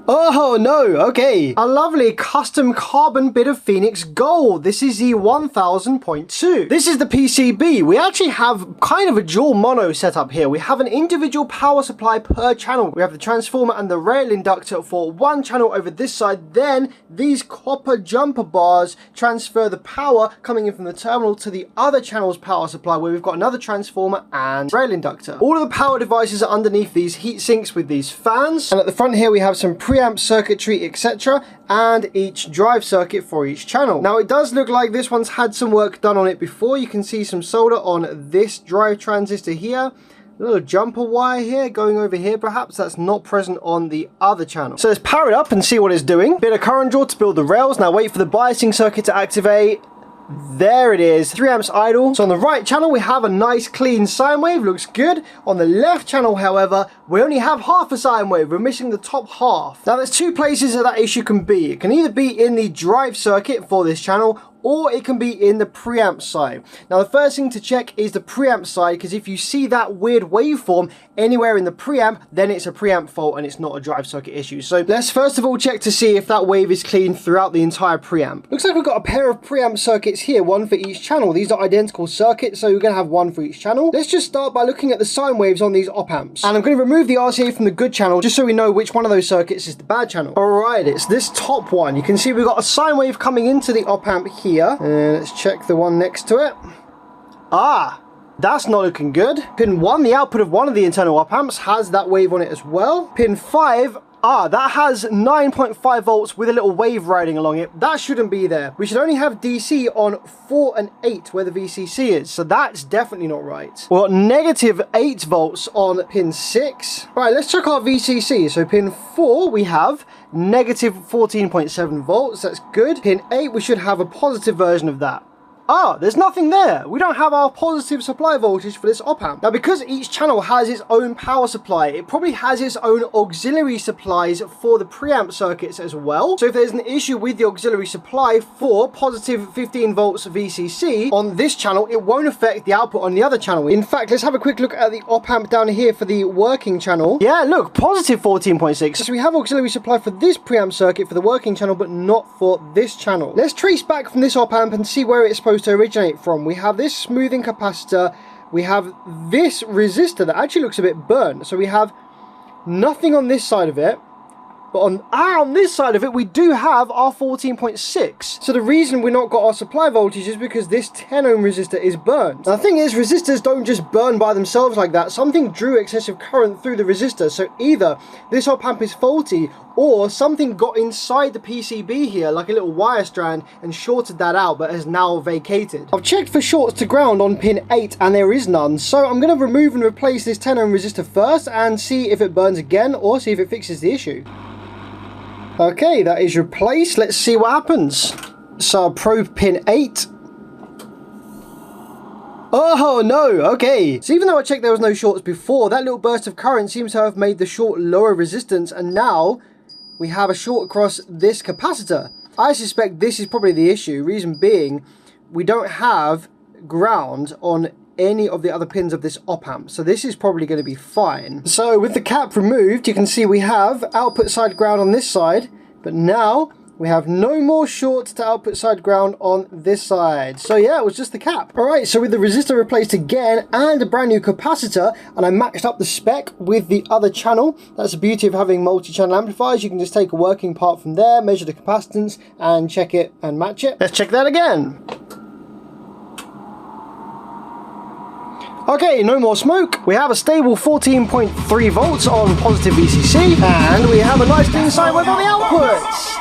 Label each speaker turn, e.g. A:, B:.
A: Oh no, okay. A lovely custom carbon bit of Phoenix gold. This is the 1000.2. This is the PCB. We actually have kind of a dual mono setup here. We have an individual power supply per channel. We have the transformer and the rail inductor for one channel over this side. Then these copper jumper bars transfer the power coming in from the terminal to the other channel's power supply, where we've got another transformer and rail inductor. All of the power devices are underneath these heat sinks with these fans. And at the front here we have some preamp circuitry, etc., and each drive circuit for each channel. Now it does look like this one's had some work done on it before. You can see some solder on this drive transistor here. A little jumper wire here going over here, perhaps that's not present on the other channel. So let's power it up and see what it's doing. Bit of current draw to build the rails. Now wait for the biasing circuit to activate. There it is, 3 amps idle. So on the right channel we have a nice clean sine wave, looks good. On the left channel however, we only have half a sine wave, we're missing the top half. Now there's two places that issue can be. It can either be in the drive circuit for this channel, or it can be in the preamp side. Now the first thing to check is the preamp side, because if you see that weird waveform anywhere in the preamp, then it's a preamp fault and it's not a drive circuit issue. So let's first of all check to see if that wave is clean throughout the entire preamp. Looks like we've got a pair of preamp circuits here, one for each channel. These are identical circuits, so we're going to have one for each channel. Let's just start by looking at the sine waves on these op amps. And I'm going to remove the RCA from the good channel just so we know which one of those circuits is the bad channel. Alright, it's this top one. You can see we've got a sine wave coming into the op amp here. And let's check the one next to it. Ah, that's not looking good. Pin 1, the output of one of the internal op amps, has that wave on it as well. Pin 5, that has 9.5 volts with a little wave riding along it. That shouldn't be there. We should only have DC on 4 and 8 where the VCC is, so that's definitely not right. We've got negative 8 volts on pin 6. Right, let's check our VCC. So pin 4 we have negative 14.7 volts, that's good. Pin 8 we should have a positive version of that. There's nothing there. We don't have our positive supply voltage for this op amp. Now because each channel has its own power supply, it probably has its own auxiliary supplies for the preamp circuits as well. So if there's an issue with the auxiliary supply for positive 15 volts VCC on this channel, it won't affect the output on the other channel. In fact, let's have a quick look at the op amp down here for the working channel. Yeah, look, positive 14.6. So we have auxiliary supply for this preamp circuit for the working channel, but not for this channel. Let's trace back from this op amp and see where it's supposed to originate from. We have this smoothing capacitor, we have this resistor that actually looks a bit burnt, so we have nothing on this side of it, but on this side of it we do have our 14.6. So the reason we're not got our supply voltage is because this 10 ohm resistor is burnt. Now the thing is, resistors don't just burn by themselves like that. Something drew excessive current through the resistor, so either this op amp is faulty or something got inside the PCB here, like a little wire strand, and shorted that out, but has now vacated. I've checked for shorts to ground on pin 8 and there is none, so I'm going to remove and replace this 10 ohm resistor first and see if it burns again or see if it fixes the issue. Okay, that is replaced. Let's see what happens. So I'll probe pin 8. Oh no, okay. So even though I checked there was no shorts before, that little burst of current seems to have made the short lower resistance, and now we have a short across this capacitor. I suspect this is probably the issue, reason being we don't have ground on any of the other pins of this op amp, so this is probably going to be fine. So with the cap removed, you can see we have output side ground on this side, but now we have no more shorts to output side ground on this side. So yeah, it was just the cap. Alright, so with the resistor replaced again and a brand new capacitor, and I matched up the spec with the other channel. That's the beauty of having multi-channel amplifiers. You can just take a working part from there, measure the capacitance and check it and match it. Let's check that again. Okay, no more smoke. We have a stable 14.3 volts on positive VCC, and we have a nice clean sine wave on the outputs.